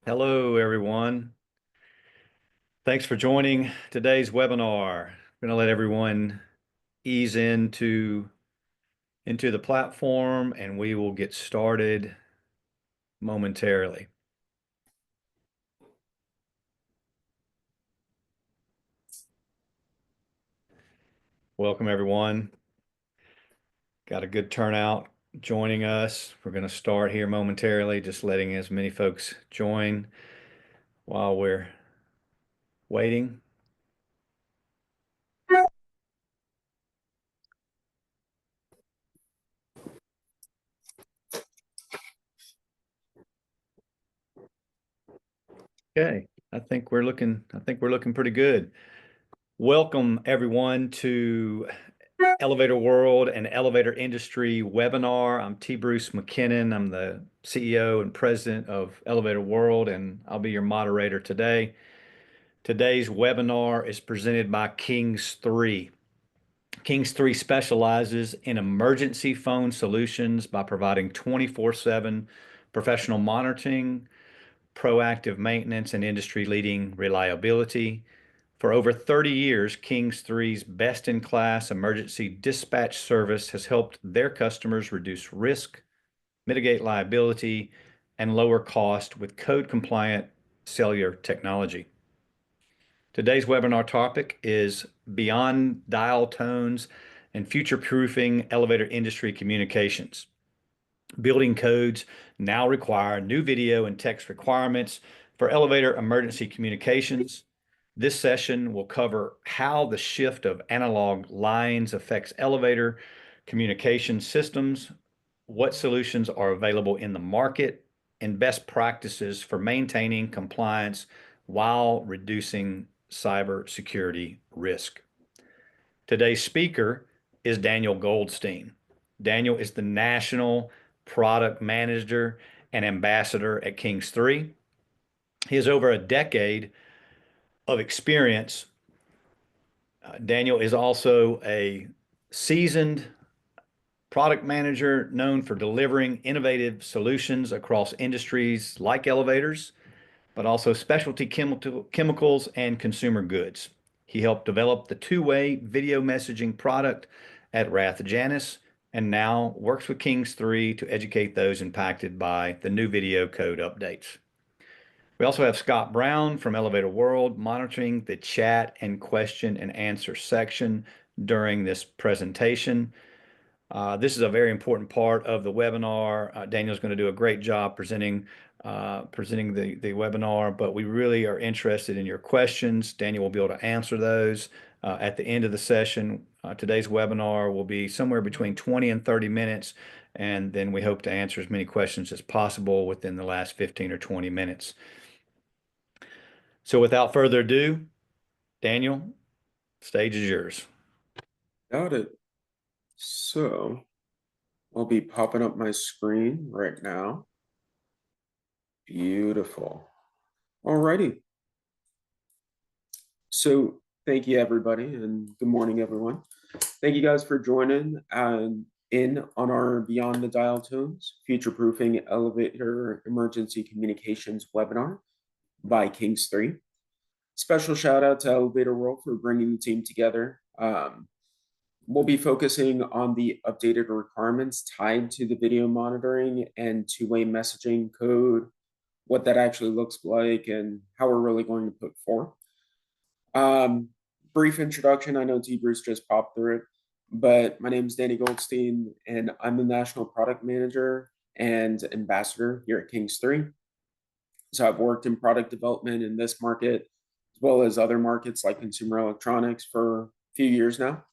Hello, everyone. Thanks for joining today's webinar. I'm going to let everyone ease into the platform, and we will get started momentarily. Welcome, everyone. Got a good turnout joining us. We're going to start here momentarily, just letting as many folks join while we're waiting. Okay, I think we're looking pretty good. Welcome, everyone, to Elevator World and Elevator Industry webinar. I'm T. Bruce McKinnon. I'm the CEO and president of Elevator World, and I'll be your moderator today. Today's webinar is presented by Kings 3. Kings 3 specializes in emergency phone solutions by providing 24/7 professional monitoring, proactive maintenance, and industry-leading reliability. For over 30 years, Kings 3's best-in-class emergency dispatch service has helped their customers reduce risk, mitigate liability, and lower cost with code-compliant cellular technology. Today's webinar topic is Beyond Dial Tones and Future-Proofing Elevator Industry Communications. Building codes now require new video and text requirements for elevator emergency communications. This session will cover how the shift of analog lines affects elevator communication systems, what solutions are available in the market, and best practices for maintaining compliance while reducing cybersecurity risk. Today's speaker is Daniel Goldstein. Daniel is the National Product Manager and Ambassador at Kings 3. He has over a decade of experience. Daniel is also a seasoned product manager known for delivering innovative solutions across industries like elevators, but also specialty chemicals and consumer goods. He helped develop the two-way video messaging product at Rath-Janus and now works with Kings 3 to educate those impacted by the new video code updates. We also have Scott Brown from Elevator World monitoring the chat and question and answer section during this presentation. This is a very important part of the webinar. Daniel's going to do a great job presenting the webinar, but we really are interested in your questions. Daniel will be able to answer those at the end of the session. Today's webinar will be somewhere between 20 and 30 minutes, and then we hope to answer as many questions as possible within the last 15 or 20 minutes. So without further ado, Daniel, stage is yours. Got it. So I'll be popping up my screen right now. Beautiful. Alrighty. So thank you, everybody, and good morning, everyone. Thank you guys for joining in on our Beyond the Dial Tones Future-Proofing Elevator Emergency Communications webinar by Kings 3. Special shout out to Elevator World for bringing the team together. We'll be focusing on the updated requirements tied to the video monitoring and two-way messaging code, what that actually looks like, and how we're really going to put forth. Brief introduction. I know T. Bruce just popped through it, but my name is Danny Goldstein, and I'm the National Product Manager and Ambassador here at Kings 3. So I've worked in product development in this market, as well as other markets like consumer electronics for a few years now.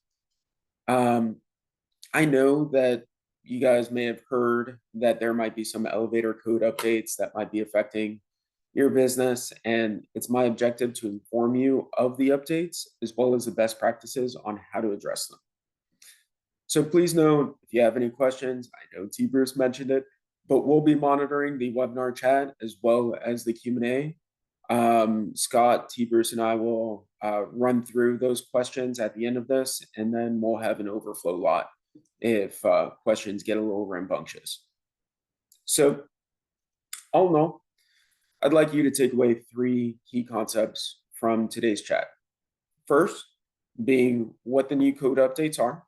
I know that you guys may have heard that there might be some elevator code updates that might be affecting your business, and it's my objective to inform you of the updates as well as the best practices on how to address them. So please know if you have any questions, I know T. Bruce mentioned it, but we'll be monitoring the webinar chat as well as the Q&A. Scott, T. Bruce, and I will run through those questions at the end of this, and then we'll have an overflow lot if questions get a little rambunctious. So, all in all, I'd like you to take away 3 key concepts from today's chat. First, being what the new code updates are.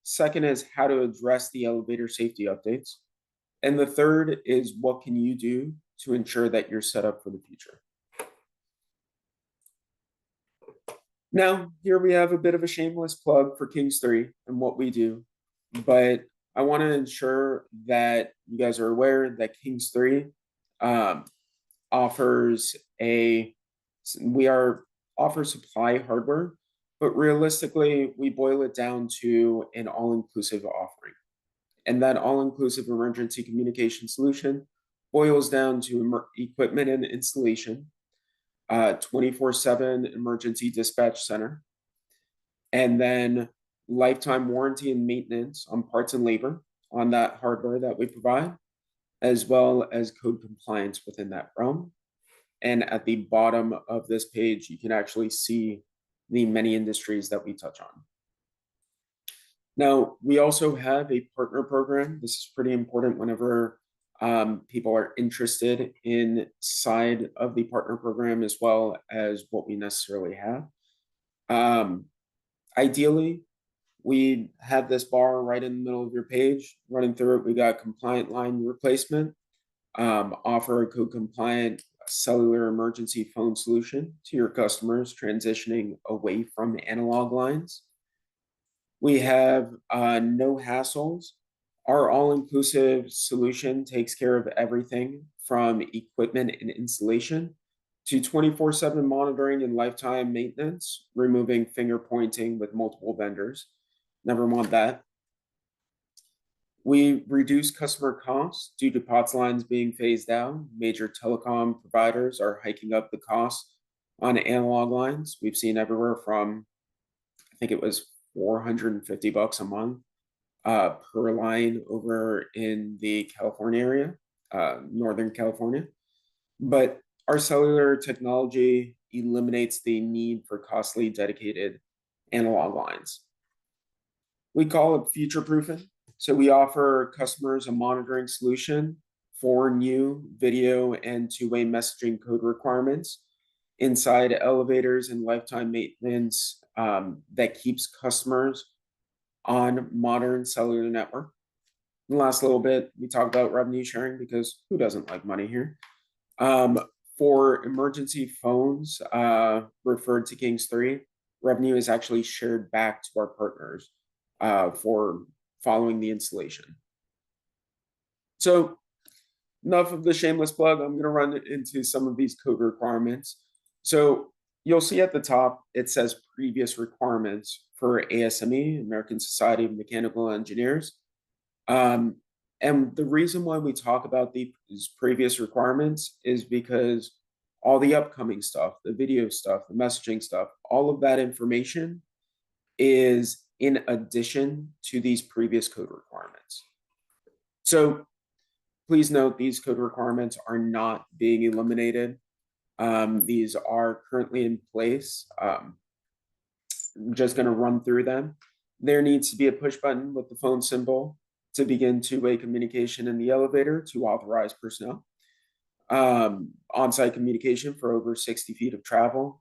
Second is how to address the elevator safety updates. And the third is what can you do to ensure that you're set up for the future. Now, here we have a bit of a shameless plug for Kings 3 and what we do, but I want to ensure that you guys are aware that Kings 3 offers offer supply hardware, but realistically, we boil it down to an all-inclusive offering. And that all-inclusive emergency communication solution boils down to equipment and installation, 24/7 emergency dispatch center, and then lifetime warranty and maintenance on parts and labor on that hardware that we provide, as well as code compliance within that realm. And at the bottom of this page, you can actually see the many industries that we touch on. Now, we also have a partner program. This is pretty important whenever people are interested inside of the partner program as well as what we necessarily have. Ideally, we have this bar right in the middle of your page. Running through it, we got compliant line replacement, offer a code compliant cellular emergency phone solution to your customers transitioning away from analog lines. We have no hassles. Our all-inclusive solution takes care of everything from equipment and installation to 24/7 monitoring and lifetime maintenance, removing finger pointing with multiple vendors. Never want that. We reduce customer costs due to POTS lines being phased out. Major telecom providers are hiking up the cost on analog lines. We've seen everywhere from, I think it was $450 a month per line over in the California area, Northern California. But our cellular technology eliminates the need for costly dedicated analog lines. We call it future proofing. So we offer customers a monitoring solution for new video and two-way messaging code requirements inside elevators and lifetime maintenance that keeps customers on modern cellular network. In the last little bit, we talk about revenue sharing because who doesn't like money here? For emergency phones referred to Kings 3, revenue is actually shared back to our partners for following the installation. So enough of the shameless plug. I'm going to run into some of these code requirements. So you'll see at the top, it says previous requirements for ASME, American Society of Mechanical Engineers. And the reason why we talk about these previous requirements is because all the upcoming stuff, the video stuff, the messaging stuff, all of that information is in addition to these previous code requirements. So please note these code requirements are not being eliminated. These are currently in place. I'm just going to run through them. There needs to be a push button with the phone symbol to begin two-way communication in the elevator to authorized personnel. On-site communication for over 60 feet of travel,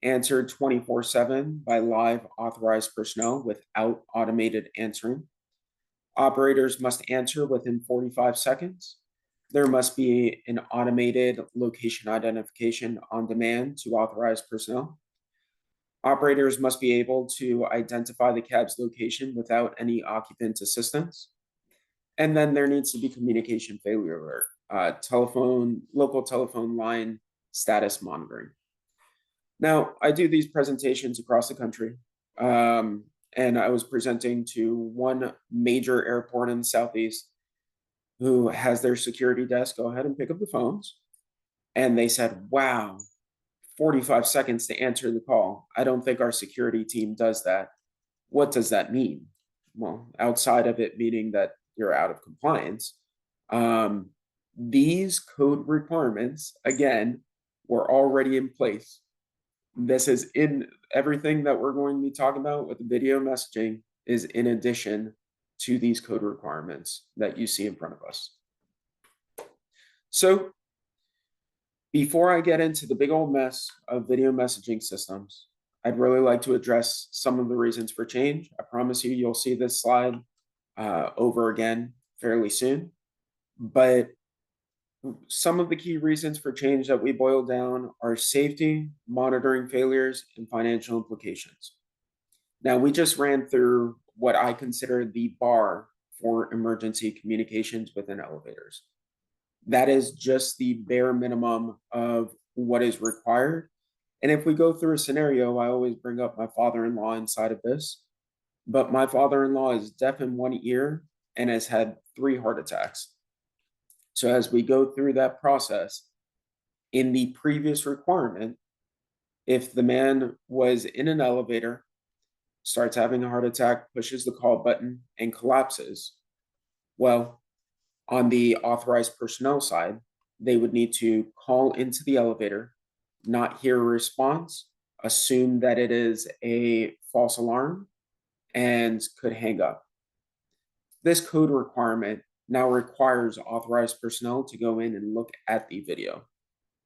answered 24/7 by live authorized personnel without automated answering. Operators must answer within 45 seconds. There must be an automated location identification on demand to authorized personnel. Operators must be able to identify the cab's location without any occupant assistance. And then there needs to be communication failure alert, local telephone line status monitoring. Now, I do these presentations across the country, and I was presenting to one major airport in the Southeast who has their security desk go ahead and pick up the phones. And they said, wow, 45 seconds to answer the call. I don't think our security team does that. What does that mean? Well, outside of it meaning that you're out of compliance, these code requirements, again, were already in place. This is in everything that we're going to be talking about with the video messaging is in addition to these code requirements that you see in front of us. So Before I get into the big old mess of video messaging systems, I'd really like to address some of the reasons for change. I promise you, you'll see this slide over again fairly soon. But some of the key reasons for change that we boil down are safety, monitoring failures, and financial implications. Now, we just ran through what I consider the bar for emergency communications within elevators. That is just the bare minimum of what is required. And if we go through a scenario, I always bring up my father-in-law inside of this, but my father-in-law is deaf in one ear and has had 3 heart attacks. So as we go through that process, in the previous requirement, if the man was in an elevator, starts having a heart attack, pushes the call button, and collapses, well, on the authorized personnel side, they would need to call into the elevator, not hear a response, assume that it is a false alarm, and could hang up. This code requirement now requires authorized personnel to go in and look at the video,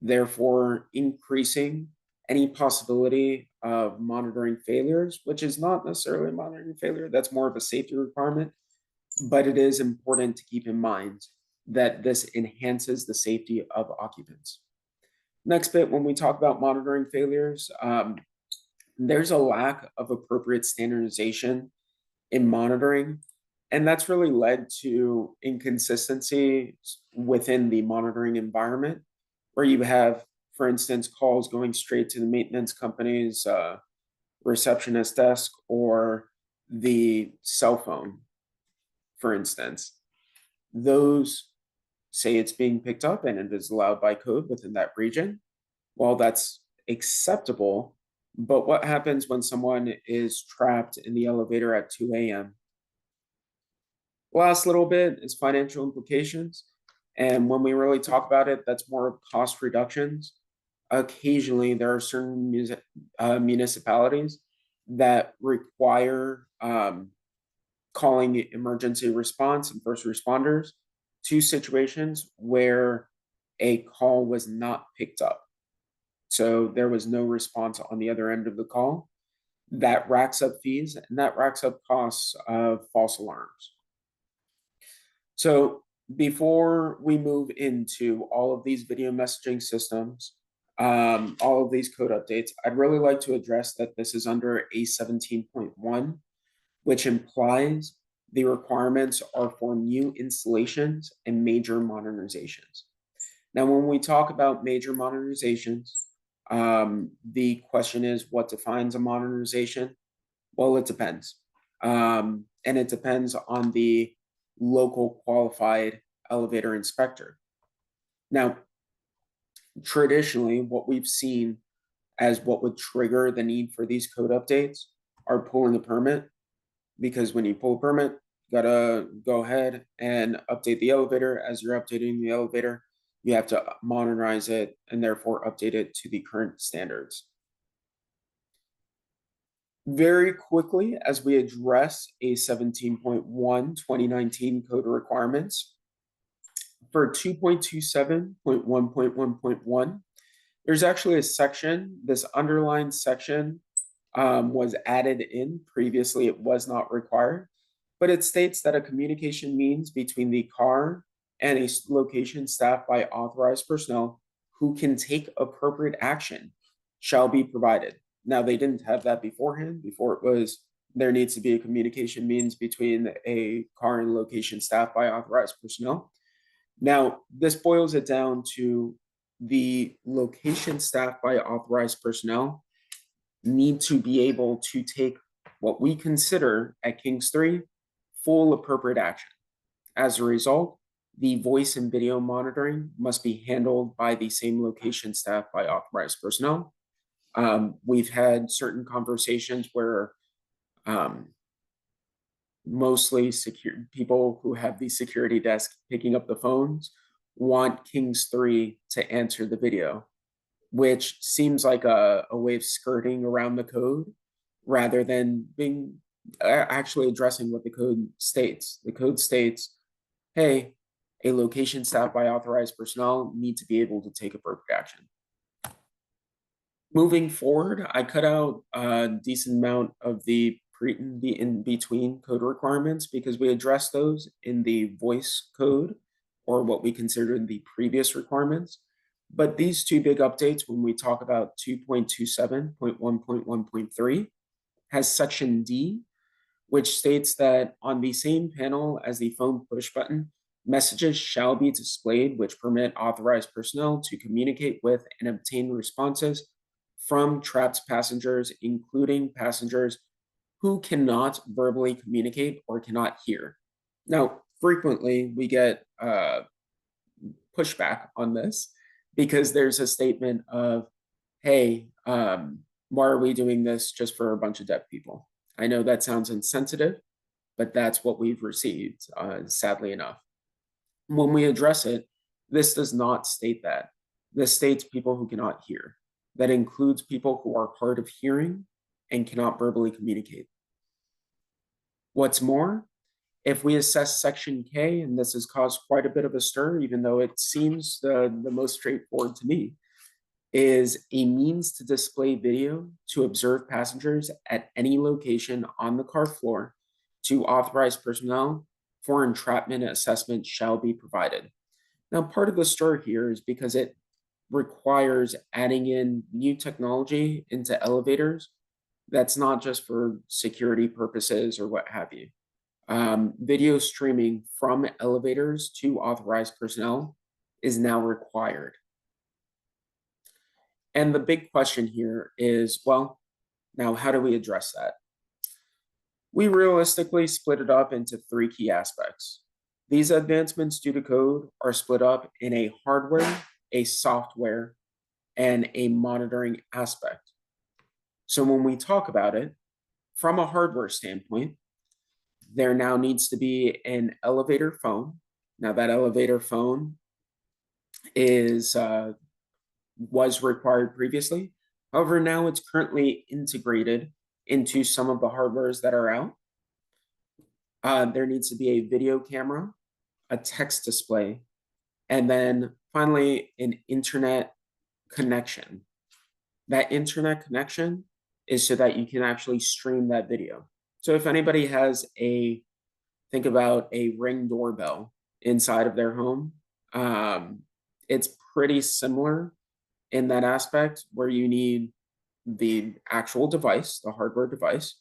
therefore increasing any possibility of monitoring failures, which is not necessarily a monitoring failure, that's more of a safety requirement, but it is important to keep in mind that this enhances the safety of occupants. Next bit, when we talk about monitoring failures, there's a lack of appropriate standardization in monitoring, and that's really led to inconsistency within the monitoring environment, where you have, for instance, calls going straight to the maintenance company's receptionist desk or the cell phone, for instance. Those say it's being picked up and it is allowed by code within that region. Well, that's acceptable, but what happens when someone is trapped in the elevator at 2 a.m.? Last little bit is financial implications. And when we really talk about it, that's more of cost reductions. Occasionally, there are certain municipalities that require calling emergency response and first responders to situations where a call was not picked up. So there was no response on the other end of the call. That racks up fees and that racks up costs of false alarms. So before we move into all of these video messaging systems, all of these code updates, I'd really like to address that this is under A17.1, which implies the requirements are for new installations and major modernizations. Now, when we talk about major modernizations, the question is what defines a modernization? Well, it depends. And it depends on the local qualified elevator inspector. Now, traditionally, what we've seen as what would trigger the need for these code updates are pulling a permit, because when you pull a permit, you gotta go ahead and update the elevator. As you're updating the elevator, you have to modernize it and therefore update it to the current standards. Very quickly, as we address A17.1 2019 code requirements, for 2.27.1.1.1, there's actually a section, this underlined section was added in. Previously, it was not required, but it states that a communication means between the car and a location staffed by authorized personnel who can take appropriate action shall be provided. Now, they didn't have that beforehand. Before it was, there needs to be a communication means between a car and location staffed by authorized personnel. Now, this boils it down to the location staffed by authorized personnel need to be able to take what we consider at Kings 3 full appropriate action. As a result, the voice and video monitoring must be handled by the same location staff by authorized personnel. We've had certain conversations where mostly people who have the security desk picking up the phones want Kings 3 to answer the video, which seems like a way of skirting around the code rather than being actually addressing what the code states. The code states, hey, A location staffed by authorized personnel need to be able to take appropriate action. Moving forward, I cut out a decent amount of the in between code requirements because we addressed those in the voice code, or what we considered the previous requirements. But these two big updates, when we talk about 2.27.1.1.3, has section D, which states that on the same panel as the phone push button, messages shall be displayed which permit authorized personnel to communicate with and obtain responses from trapped passengers, including passengers who cannot verbally communicate or cannot hear. Now, frequently we get pushback on this because there's a statement of, hey, why are we doing this just for a bunch of deaf people? I know that sounds insensitive, but that's what we've received, sadly enough. When we address it, this does not state that. This states people who cannot hear. That includes people who are hard of hearing and cannot verbally communicate. What's more, if we assess section K, and this has caused quite a bit of a stir, even though it seems the most straightforward to me, is a means to display video to observe passengers at any location on the car floor to authorized personnel for entrapment assessment shall be provided. Now, part of the stir here is because it requires adding in new technology into elevators. That's not just for security purposes or what have you. Video streaming from elevators to authorized personnel is now required. And the big question here is, well, now how do we address that? We realistically split it up into three key aspects. These advancements due to code are split up in a hardware, a software, and a monitoring aspect. So when we talk about it, from a hardware standpoint, there now needs to be an elevator phone. Now that elevator phone was required previously. However, now it's currently integrated into some of the hardwares that are out. There needs to be a video camera, a text display, and then finally an internet connection. That internet connection is so that you can actually stream that video. So if anybody has think about a Ring doorbell inside of their home, it's pretty similar in that aspect where you need the actual device, the hardware device.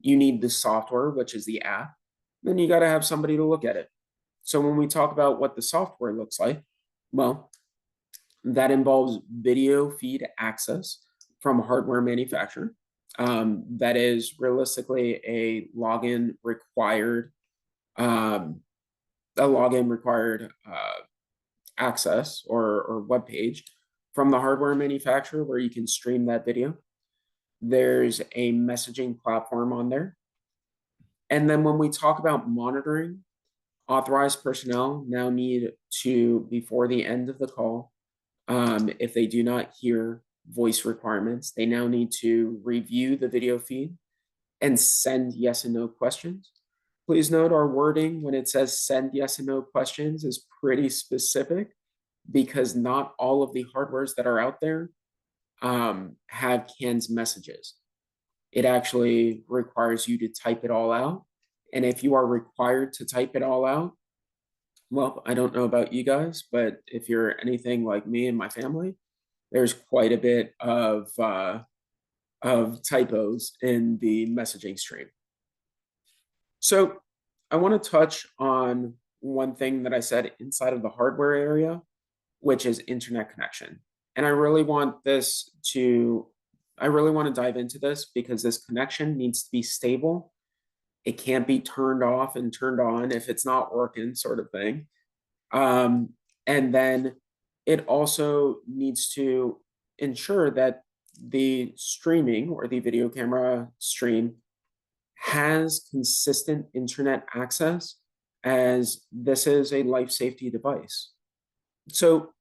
You need the software, which is the app. Then you got to have somebody to look at it. So when we talk about what the software looks like, well, that involves video feed access from a hardware manufacturer. That is realistically a login required access or web page from the hardware manufacturer where you can stream that video. There's a messaging platform on there. And then when we talk about monitoring, authorized personnel now need to, before the end of the call, if they do not hear voice requirements, they now need to review the video feed and send yes and no questions. Please note our wording when it says send yes and no questions is pretty specific because not all of the hardwares that are out there have canned messages. It actually requires you to type it all out. And if you are required to type it all out, well, I don't know about you guys, but if you're anything like me and my family, there's quite a bit of typos in the messaging stream. So I want to touch on one thing that I said inside of the hardware area, which is internet connection. And I really want to dive into this because this connection needs to be stable. It can't be turned off and turned on if it's not working, sort of thing. And then it also needs to ensure that the streaming or the video camera stream has consistent internet access, as this is a life safety device. So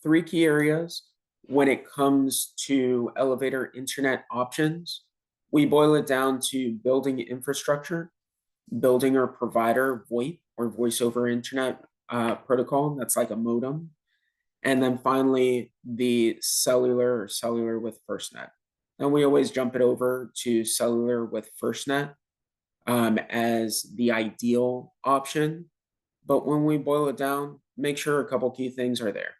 3 key areas when it comes to elevator internet options. We boil it down to building infrastructure, building or provider VoIP or voice over internet protocol. That's like a modem. And then finally, the cellular or cellular with FirstNet. And we always jump it over to cellular with FirstNet as the ideal option. But when we boil it down, make sure a couple key things are there.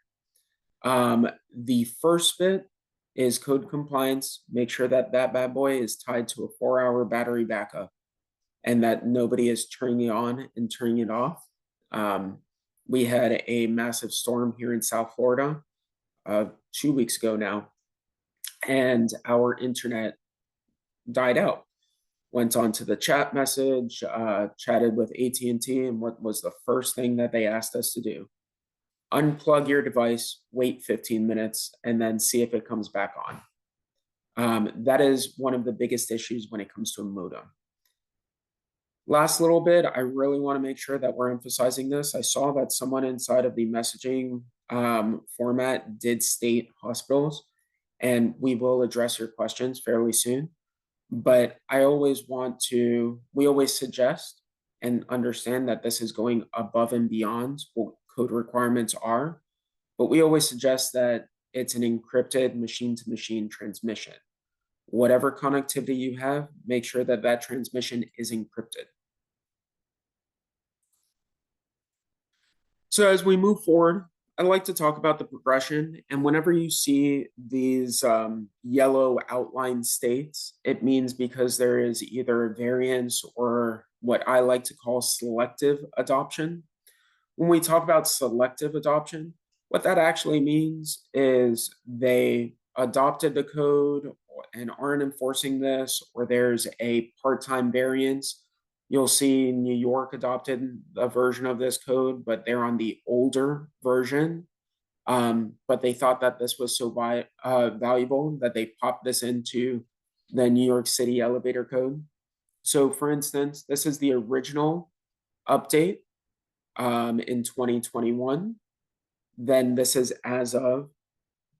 The first bit is code compliance. Make sure that that bad boy is tied to a 4-hour battery backup and that nobody is turning it on and turning it off. We had a massive storm here in South Florida 2 weeks ago now, and our internet died out. Went on to the chat message, chatted with AT&T, and what was the first thing that they asked us to do? Unplug your device, wait 15 minutes, and then see if it comes back on. That is one of the biggest issues when it comes to a modem. Last little bit, I really want to make sure that we're emphasizing this. I saw that someone inside of the messaging format did state hospitals, and we will address your questions fairly soon. But we always suggest and understand that this is going above and beyond what code requirements are, but we always suggest that it's an encrypted machine-to-machine transmission. Whatever connectivity you have, make sure that that transmission is encrypted. So as we move forward, I'd like to talk about the progression. And whenever you see these yellow outline states, it means because there is either a variance or what I like to call selective adoption. When we talk about selective adoption, what that actually means is they adopted the code and aren't enforcing this, or there's a part-time variance. You'll see New York adopted a version of this code, but they're on the older version. But they thought that this was so valuable that they popped this into the New York City elevator code. So for instance, this is the original update in 2021. Then this is as of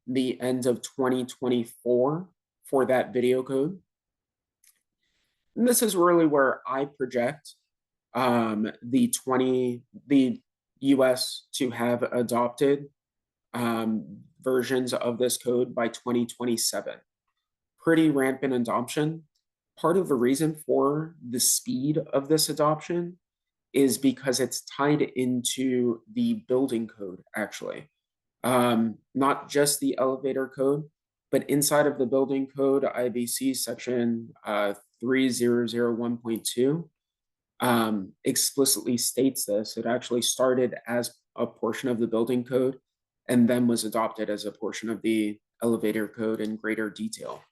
the end of 2024 for that video code. And this is really where I project the US to have adopted versions of this code by 2027. Pretty rampant adoption. Part of the reason for the speed of this adoption is because it's tied into the building code, actually. Not just the elevator code, but inside of the building code, IBC section 3001.2 explicitly states this. It actually started as a portion of the building code and then was adopted as a portion of the elevator code in greater detail.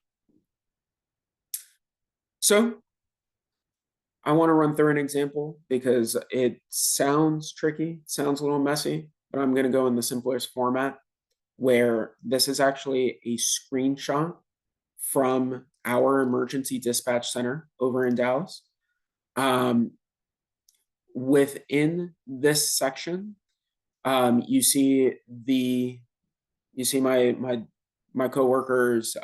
So I want to run through an example because it sounds tricky, sounds a little messy, but I'm going to go in the simplest format where this is actually a screenshot from our emergency dispatch center over in Dallas. Within this section, you see my coworker's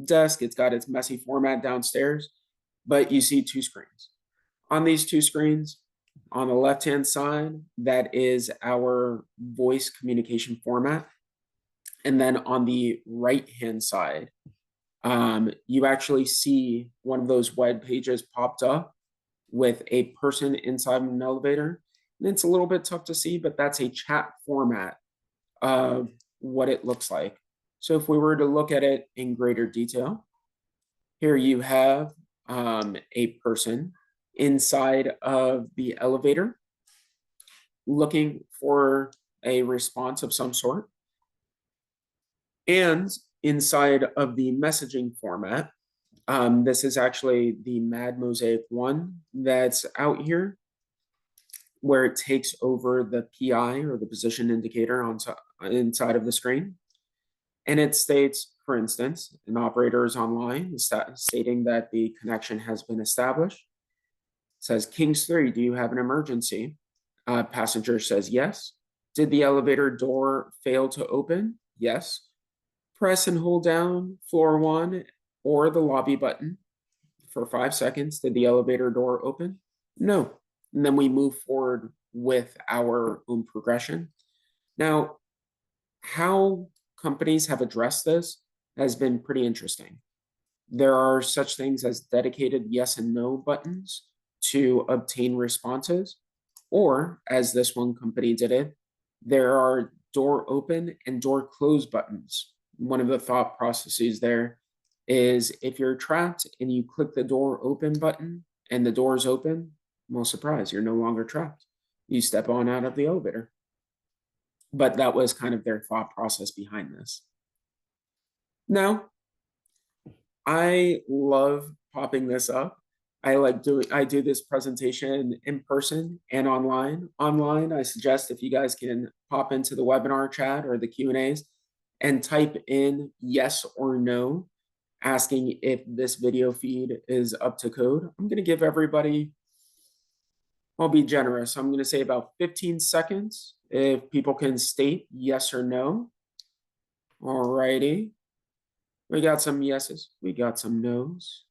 desk. It's got its messy format downstairs, but you see two screens. On these two screens, on the left-hand side, that is our voice communication format. And then on the right-hand side, you actually see one of those web pages popped up with a person inside an elevator. And it's a little bit tough to see, but that's a chat format of what it looks like. So if we were to look at it in greater detail, here you have a person inside of the elevator looking for a response of some sort. And inside of the messaging format, this is actually the Mad Mosaic 1 that's out here, where it takes over the PI or the position indicator on inside of the screen. And it states, for instance, an operator is online, stating that the connection has been established. It says, Kings 3, do you have an emergency? Passenger says yes. Did the elevator door fail to open? Yes. Press and hold down floor 1 or the lobby button for 5 seconds. Did the elevator door open? No. and then we move forward with our own progression. Now, how companies have addressed this has been pretty interesting. There are such things as dedicated yes and no buttons to obtain responses, or as this one company did it, there are door open and door close buttons. One of the thought processes there is if you're trapped and you click the door open button and the door's open, well, surprise, you're no longer trapped. You step on out of the elevator. But that was kind of their thought process behind this. Now, I love popping this up. I do this presentation in person and online. Online, I suggest if you guys can pop into the webinar chat or the Q&As and type in yes or no, asking if this video feed is up to code. I'm going to give everybody, I'll be generous. I'm going to say about 15 seconds if people can state yes or no. All righty. We got some yeses. We got some nos.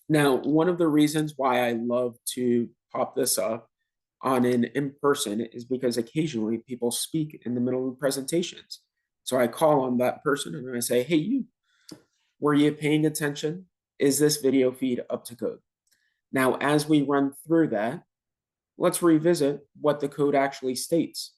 Now, one of the reasons why I love to pop this up on an in-person is because occasionally people speak in the middle of presentations. So I call on that person and I say, hey, you, were you paying attention? Is this video feed up to code? Now, as we run through that, let's revisit what the code actually states.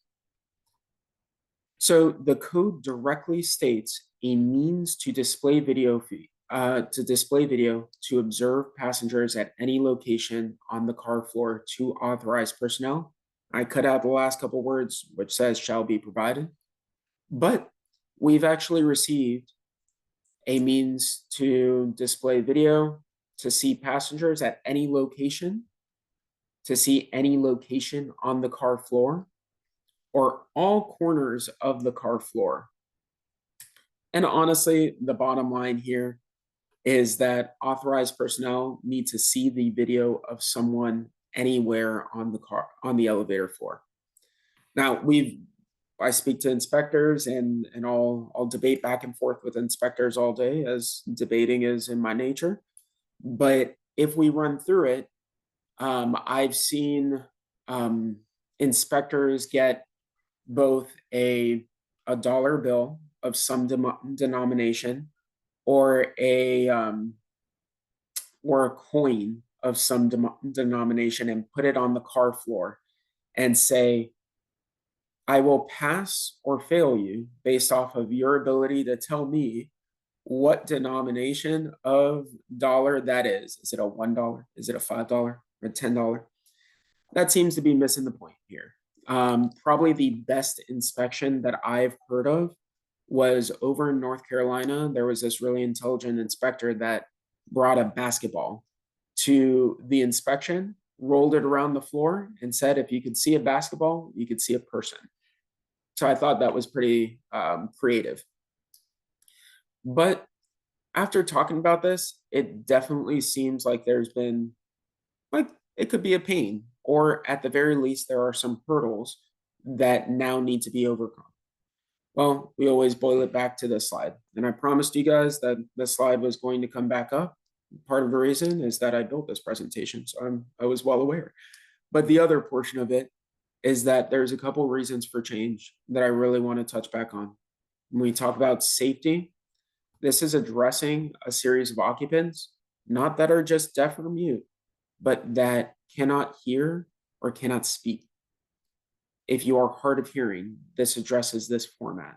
So the code directly states a means to display video feed, to observe passengers at any location on the car floor to authorized personnel. I cut out the last couple words, which says shall be provided. But we've actually received a means to display video, to see passengers at any location, to see any location on the car floor, or all corners of the car floor. And honestly, the bottom line here is that authorized personnel need to see the video of someone anywhere on the elevator floor. Now, I speak to inspectors and I'll debate back and forth with inspectors all day, as debating is in my nature. But if we run through it, I've seen inspectors get both a dollar bill of some denomination or a coin of some denomination and put it on the car floor and say, I will pass or fail you based off of your ability to tell me what denomination of dollar that is. Is it a $1? Is it a $5 or a $10? That seems to be missing the point here. Probably the best inspection that I've heard of was over in North Carolina. There was this really intelligent inspector that brought a basketball to the inspection, rolled it around the floor, and said, if you could see a basketball, you could see a person. So I thought that was pretty creative. But after talking about this, it definitely seems like there's been, like, it could be a pain, or at the very least, there are some hurdles that now need to be overcome. Well, we always boil it back to this slide. And I promised you guys that this slide was going to come back up. Part of the reason is that I built this presentation, so I was well aware. But the other portion of it is that there's a couple reasons for change that I really want to touch back on. When we talk about safety, this is addressing a series of occupants, not that are just deaf or mute, but that cannot hear or cannot speak. If you are hard of hearing, this addresses this format.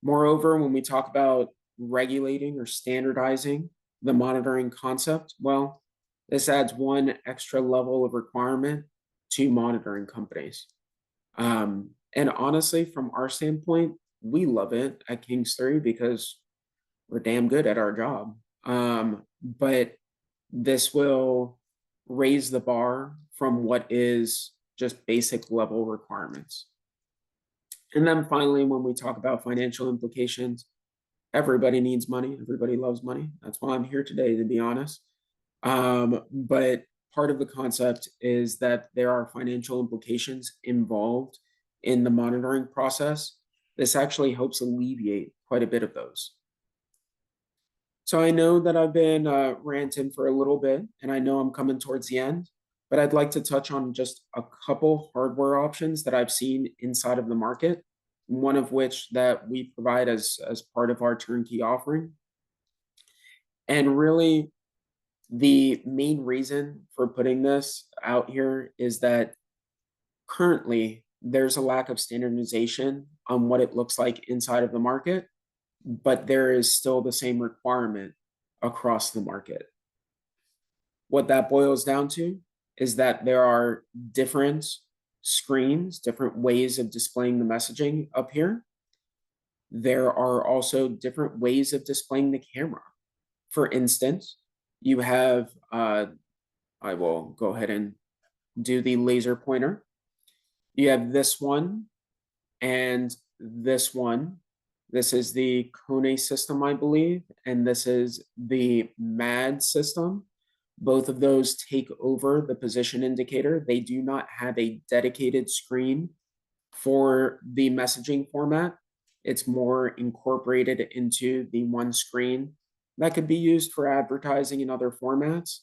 Moreover, when we talk about regulating or standardizing the monitoring concept, well, this adds one extra level of requirement to monitoring companies. And honestly, from our standpoint, we love it at Kings 3 because we're damn good at our job. But this will raise the bar from what is just basic level requirements. And then finally, when we talk about financial implications, everybody needs money. Everybody loves money. That's why I'm here today, to be honest. But part of the concept is that there are financial implications involved in the monitoring process. This actually helps alleviate quite a bit of those. So I know that I've been ranting for a little bit, and I know I'm coming towards the end, but I'd like to touch on just a couple hardware options that I've seen inside of the market, one of which that we provide as part of our turnkey offering. And really, the main reason for putting this out here is that currently there's a lack of standardization on what it looks like inside of the market, but there is still the same requirement across the market. What that boils down to is that there are different screens, different ways of displaying the messaging up here. There are also different ways of displaying the camera. For instance, you have, I will go ahead and do the laser pointer. You have this one and this one. This is the Kone system, I believe, and this is the MAD system. Both of those take over the position indicator. They do not have a dedicated screen for the messaging format. It's more incorporated into the one screen that could be used for advertising in other formats.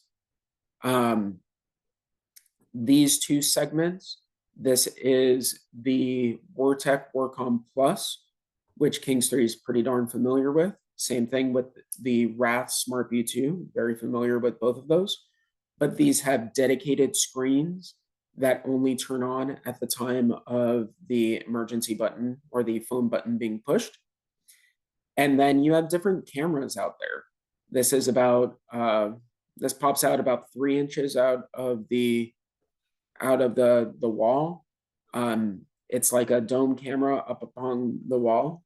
These two segments, this is the Vortec Worcom Plus, which Kings 3 is pretty darn familiar with. Same thing with the Rath Smart View 2, very familiar with both of those. But these have dedicated screens that only turn on at the time of the emergency button or the phone button being pushed. And then you have different cameras out there. This is about, this pops out about 3 inches out of the wall. It's like a dome camera up upon the wall.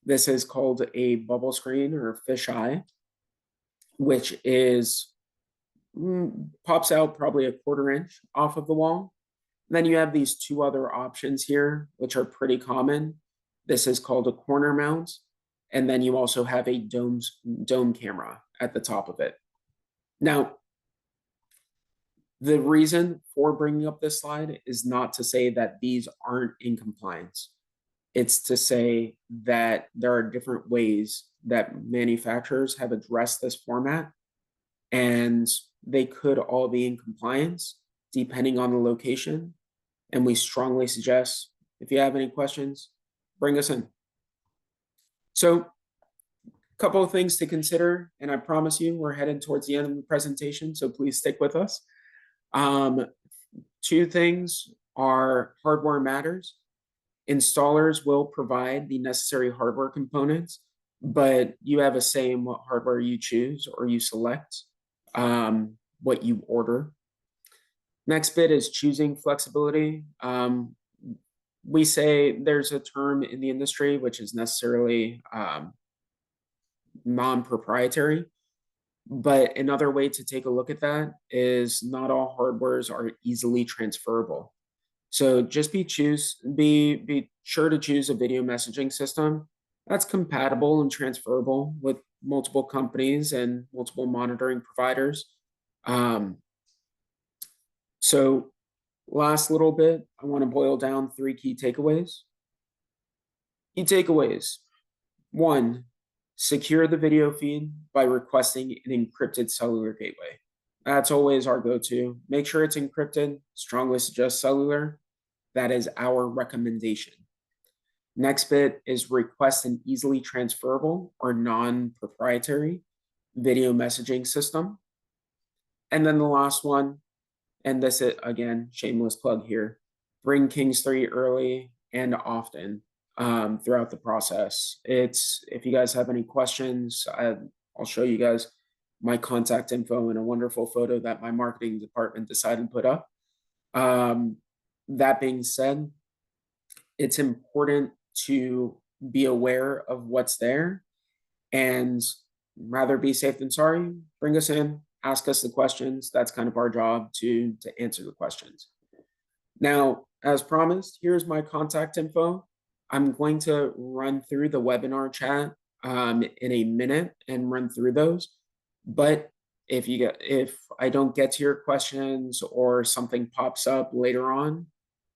This is called a bubble screen or fisheye, which is pops out probably a 1/4 inch off of the wall. And then you have these two other options here, which are pretty common. This is called a corner mount, and then you also have a dome camera at the top of it. Now, the reason for bringing up this slide is not to say that these aren't in compliance. It's to say that there are different ways that manufacturers have addressed this format, and they could all be in compliance depending on the location. And we strongly suggest, if you have any questions, bring us in. So, a couple of things to consider, and I promise you we're headed towards the end of the presentation, so please stick with us. Two things are hardware matters. Installers will provide the necessary hardware components, but you have a say in what hardware you choose or you select, what you order. Next bit is choosing flexibility. We say there's a term in the industry which is necessarily non-proprietary, but another way to take a look at that is not all hardwares are easily transferable. So just be sure to choose a video messaging system that's compatible and transferable with multiple companies and multiple monitoring providers. So last little bit, I want to boil down 3 key takeaways. Key takeaways. 1, secure the video feed by requesting an encrypted cellular gateway. That's always our go-to. Make sure it's encrypted. Strongly suggest cellular. That is our recommendation. Next bit is request an easily transferable or non-proprietary video messaging system. And then the last one, and this is, again, shameless plug here, bring Kings 3 early and often throughout the process. If you guys have any questions, I'll show you guys my contact info in a wonderful photo that my marketing department decided to put up. That being said, it's important to be aware of what's there and rather be safe than sorry. Bring us in, ask us the questions. That's kind of our job to answer the questions. Now, as promised, here's my contact info. I'm going to run through the webinar chat in a minute and run through those. But if I don't get to your questions or something pops up later on,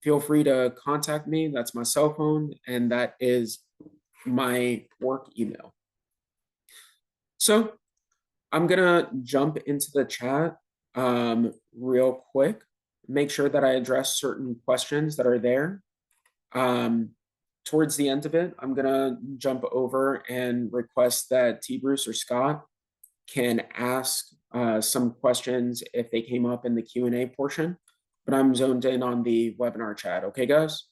feel free to contact me. That's my cell phone, and that is my work email. So I'm gonna jump into the chat real quick, make sure that I address certain questions that are there. Um, Towards the end of it, I'm gonna jump over and request that T. Bruce or Scott can ask some questions if they came up in the Q&A portion, but I'm zoned in on the webinar chat. Okay, guys?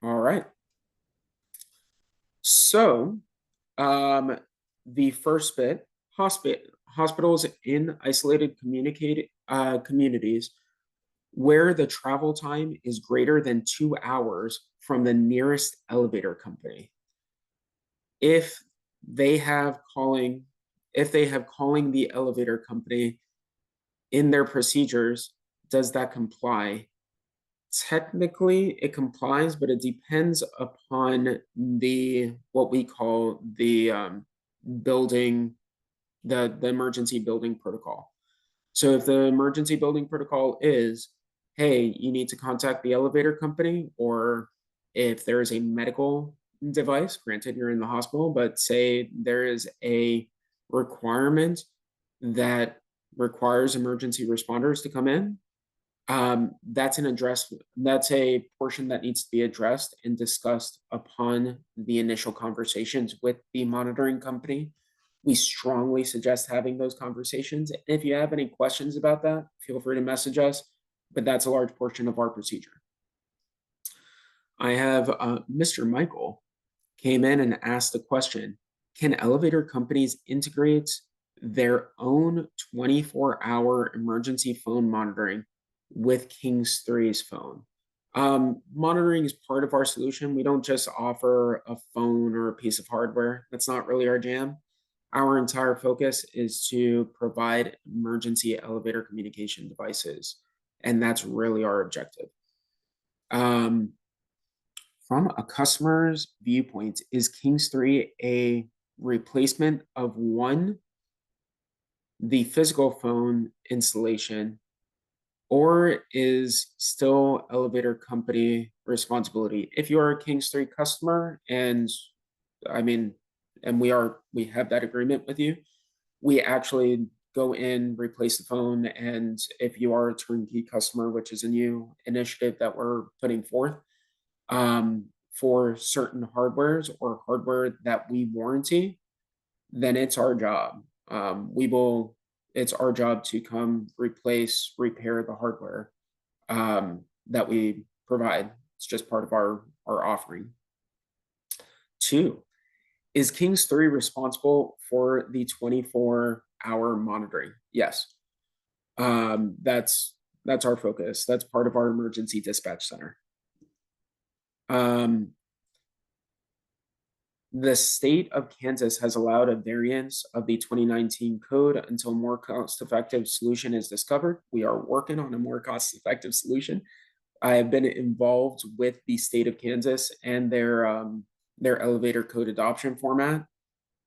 All right. So the first bit, hospitals in isolated communities where the travel time is greater than 2 hours from the nearest elevator company. If they have calling, if they have calling the elevator company in their procedures, does that comply? Technically, it complies, but it depends upon the what we call the building, the emergency building protocol. So if the emergency building protocol is, hey, you need to contact the elevator company, or if there is a medical device, granted you're in the hospital, but say there is a requirement that requires emergency responders to come in, that's a portion that needs to be addressed and discussed upon the initial conversations with the monitoring company. We strongly suggest having those conversations. If you have any questions about that, feel free to message us, but that's a large portion of our procedure. I have Mr. Michael came in and asked the question, can elevator companies integrate their own 24-hour emergency phone monitoring with King's 3's phone? Monitoring is part of our solution. We don't just offer a phone or a piece of hardware. That's not really our jam. Our entire focus is to provide emergency elevator communication devices, and that's really our objective. From a customer's viewpoint, is King's 3 a replacement of one, the physical phone installation, or is still elevator company responsibility? If you are a King's 3 customer, and I mean, and we have that agreement with you, we actually go in, replace the phone, and if you are a turnkey customer, which is a new initiative that we're putting forth, for certain hardwares or hardware that we warranty, then it's our job. It's our job to come repair the hardware that we provide. It's just part of our offering. 2, is King's 3 responsible for the 24-hour monitoring? Yes. That's our focus. That's part of our emergency dispatch center. The state of Kansas has allowed a variance of the 2019 code until more cost-effective solution is discovered. We are working on a more cost-effective solution. I have been involved with the state of Kansas and their elevator code adoption format,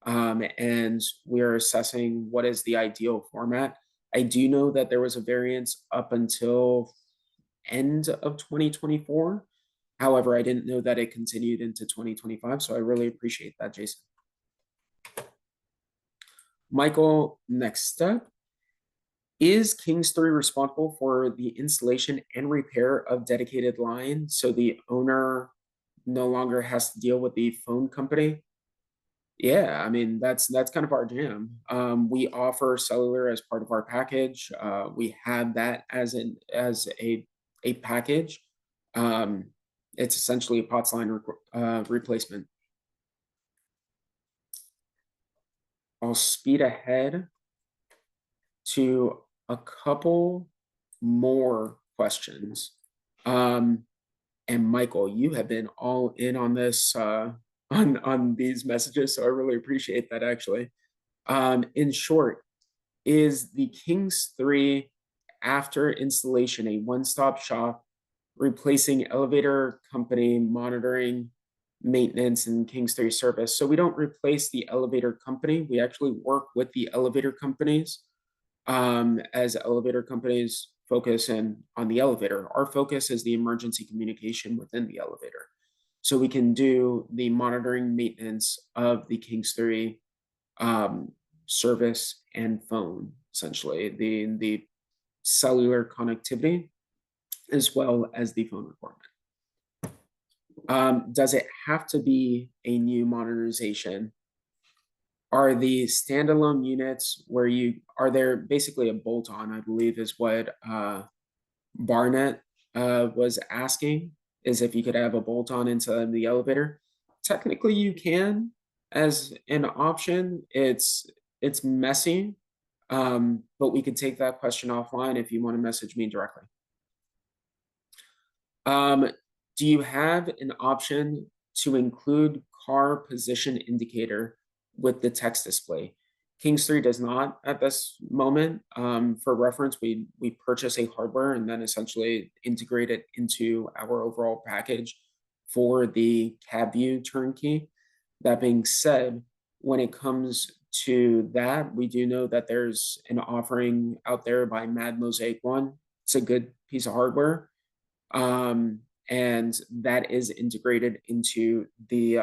and we are assessing what is the ideal format. I do know that there was a variance up until end of 2024. However, I didn't know that it continued into 2025, so I really appreciate that, Jason. Michael, next step. Is King's 3 responsible for the installation and repair of dedicated line so the owner no longer has to deal with the phone company? Yeah, I mean, that's kind of our jam. We offer cellular as part of our package. We have that as a package. It's essentially a POTS line replacement. I'll speed ahead to a couple more questions. And Michael, you have been all in on this, on these messages, so I really appreciate that, actually. In short, is the King's 3 after installation a one-stop shop, replacing elevator company monitoring, maintenance, and King's 3 service? So we don't replace the elevator company. We actually work with the elevator companies, as elevator companies focus on the elevator. Our focus is the emergency communication within the elevator. So we can do the monitoring, maintenance of the King's 3 service, and phone, essentially the cellular connectivity as well as the phone requirement. Does it have to be a new modernization? Are the standalone units where you are there basically a bolt-on, I believe is what Barnett was asking, is if you could have a bolt-on into the elevator. Technically you can as an option. It's messy, but we could take that question offline if you want to message me directly. Do you have an option to include car position indicator with the text display? Kings 3 does not at this moment. For reference, we purchase a hardware and then essentially integrate it into our overall package for the cab view turnkey. That being said, when it comes to that, we do know that there's an offering out there by Mad Mosaic 1. It's a good piece of hardware. And that is integrated into the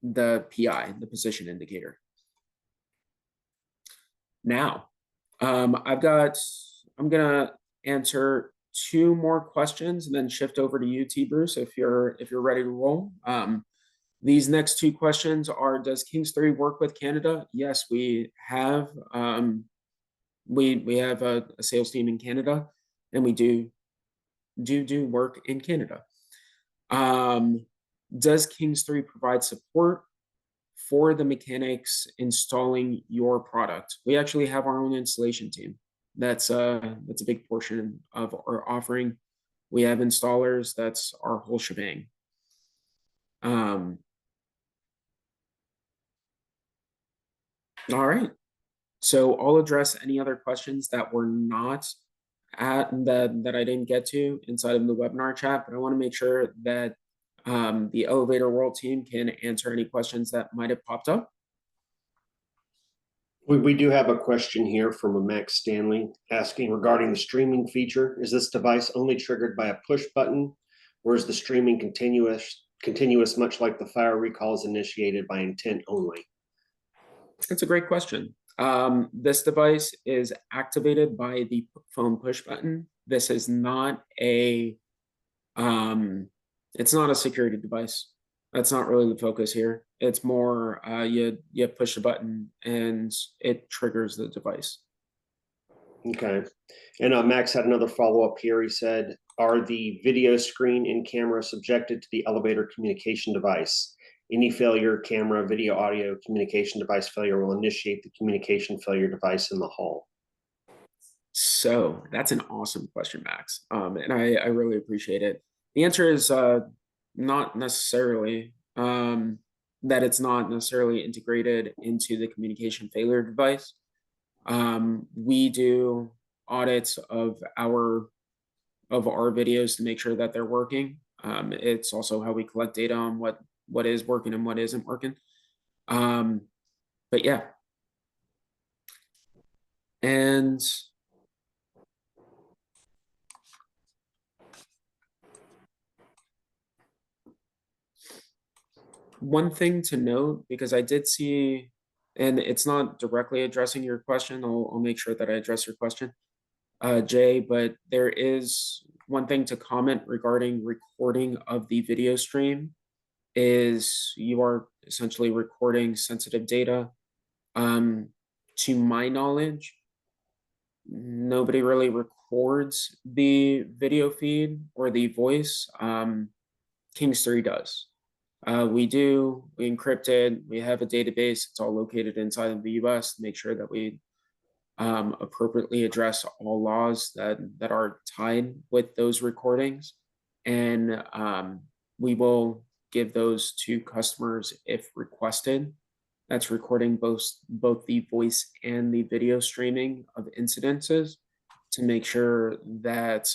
PI, the position indicator. Now, I'm gonna answer two more questions and then shift over to you, T. Bruce, if you're ready to roll. These next two questions are: does Kings 3 work with Canada? Yes, we have. We have a sales team in Canada, and we do work in Canada. Does Kings 3 provide support for the mechanics installing your product? We actually have our own installation team. That's a big portion of our offering. We have installers. That's our whole shebang. All right. So I'll address any other questions that were not that I didn't get to inside of the webinar chat, but I want to make sure that the Elevator World team can answer any questions that might have popped up. We do have a question here from a Max Stanley asking regarding the streaming feature. Is this device only triggered by a push button, or is the streaming continuous much like the fire recall is initiated by intent only? That's a great question. This device is activated by the phone push button. This is not a it's not a security device. That's not really the focus here. It's more you push a button and it triggers the device. Okay. And Max had another follow-up here. He said, are the video screen and camera subjected to the elevator communication device? Any failure, camera, video, audio, communication device failure will initiate the communication failure device in the hall. So that's an awesome question, Max. And I really appreciate it. The answer is not necessarily. That it's not necessarily integrated into the communication failure device. We do audits of our videos to make sure that they're working. It's also how we collect data on what is working and what isn't working. But yeah. And one thing to note, because I did see, and it's not directly addressing your question, I'll make sure that I address your question, Jay, but there is one thing to comment regarding recording of the video stream is you are essentially recording sensitive data. To my knowledge, nobody really records the video feed or the voice. Kings 3 does. We encrypt it, we have a database, it's all located inside of the US to make sure that we appropriately address all laws that are tied with those recordings. And we will give those to customers if requested. That's recording both the voice and the video streaming of incidences to make sure that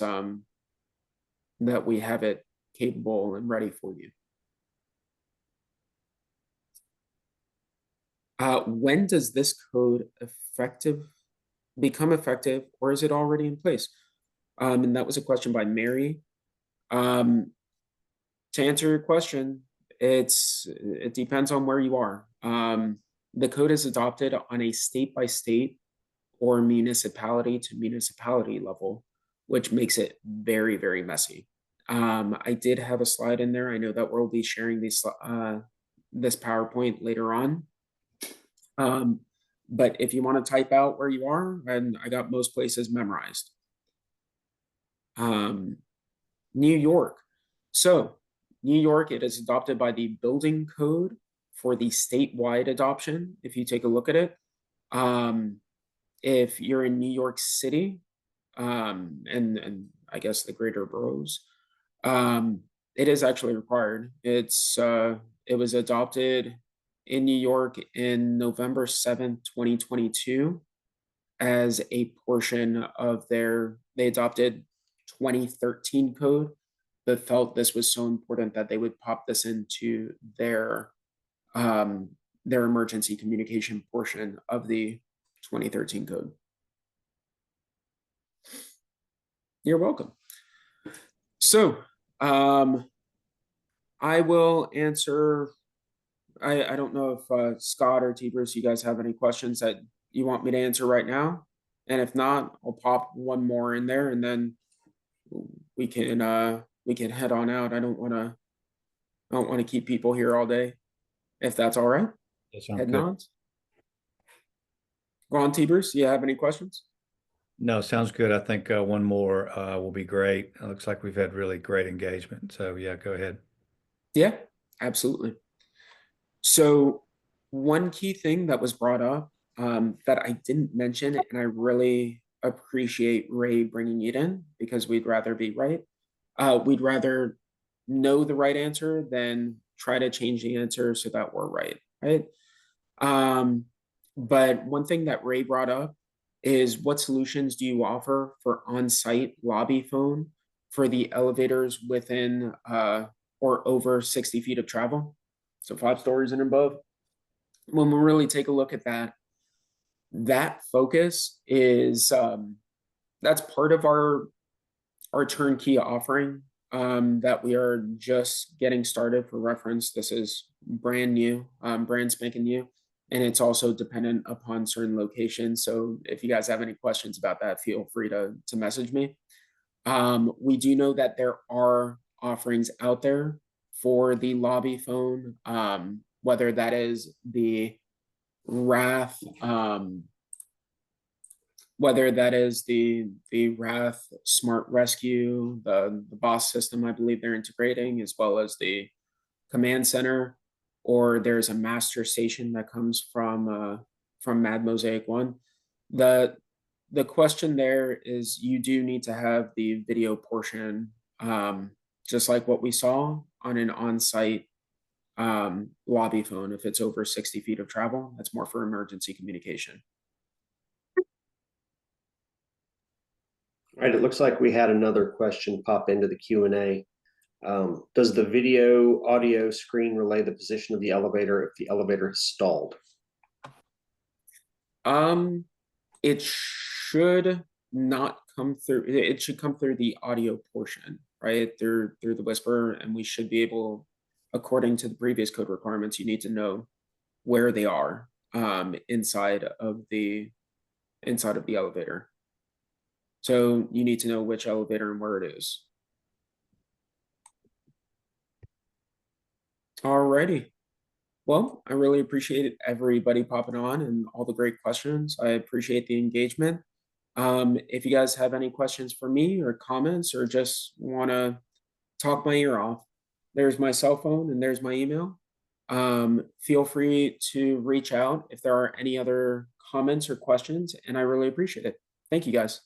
that we have it capable and ready for you. When does this code become effective, or is it already in place? And that was a question by Mary. To answer your question, it depends on where you are. The code is adopted on a state by state or municipality to municipality level, which makes it very, very messy. I did have a slide in there. I know that we'll be sharing this PowerPoint later on. But if you want to type out where you are, and I got most places memorized. New York. So New York, it is adopted by the building code for the statewide adoption. If you take a look at it, if you're in New York City, and I guess the greater boroughs, it is actually required. It was adopted in New York in November 7th, 2022 as a portion of they adopted 2013 code, but felt this was so important that they would pop this into their emergency communication portion of the 2013 code. You're welcome. So I will answer. I don't know if Scott or T. Bruce, you guys have any questions that you want me to answer right now, and if not, I'll pop one more in there, and then we can head on out. I don't want to keep people here all day, if that's all right. That sounds Head good. nods. Go on, T. Bruce. Do you have any questions? No, sounds good. I think one more will be great. It looks like we've had really great engagement. So yeah, go ahead. Yeah, absolutely. So one key thing that was brought up that I didn't mention, and I really appreciate Ray bringing it in because we'd rather be right. We'd rather know the right answer than try to change the answer so that we're right, right? But one thing that Ray brought up is what solutions do you offer for on-site lobby phone for the elevators within or over 60 feet of travel? So 5 stories and above. When we really take a look at that focus is that's part of our turnkey offering that we are just getting started. For reference, this is brand new, brand spanking new, and it's also dependent upon certain locations. So if you guys have any questions about that, feel free to message me. We do know that there are offerings out there for the lobby phone, whether that is the Rath, whether that is the Rath Smart Rescue, the BOSS system I believe they're integrating, as well as the command center, or there's a master station that comes from Mad Mosaic 1. The question there is you do need to have the video portion, just like what we saw on an on-site lobby phone. If it's over 60 feet of travel, that's more for emergency communication. All right, it looks like we had another question pop into the Q&A. Does the video audio screen relay the position of the elevator if the elevator is stalled? It should not come through. It should come through the audio portion, right? Through the whisper, and we should be able, according to the previous code requirements, you need to know where they are inside of the elevator. So you need to know which elevator and where it is. Alrighty. Well, I really appreciate everybody popping on and all the great questions. I appreciate the engagement. If you guys have any questions for me or comments or just want to talk my ear off, there's my cell phone and there's my email. Feel free to reach out if there are any other comments or questions, and I really appreciate it. Thank you, guys.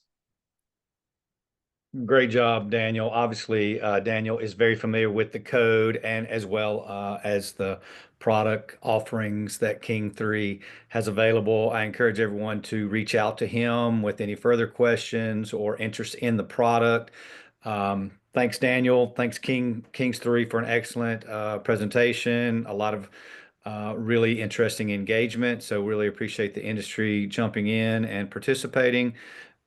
Great job, Daniel. Obviously, Daniel is very familiar with the code and as well as the product offerings that King 3 has available. I encourage everyone to reach out to him with any further questions or interest in the product. Thanks, Daniel. Thanks, Kings 3 for an excellent presentation. A lot of really interesting engagement. So really appreciate the industry jumping in and participating.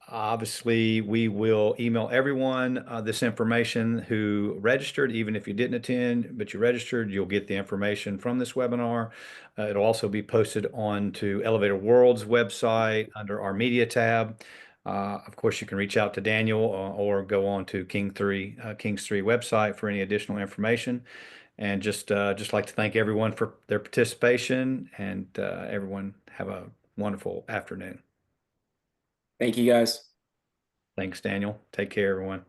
Obviously, we will email everyone this information who registered, even if you didn't attend, but you registered, you'll get the information from this webinar. It'll also be posted onto Elevator World's website under our media tab. Of course, you can reach out to Daniel or go on to King's 3 website for any additional information. And just like to thank everyone for their participation, and everyone have a wonderful afternoon. Thank you, guys. Thanks, Daniel. Take care, everyone.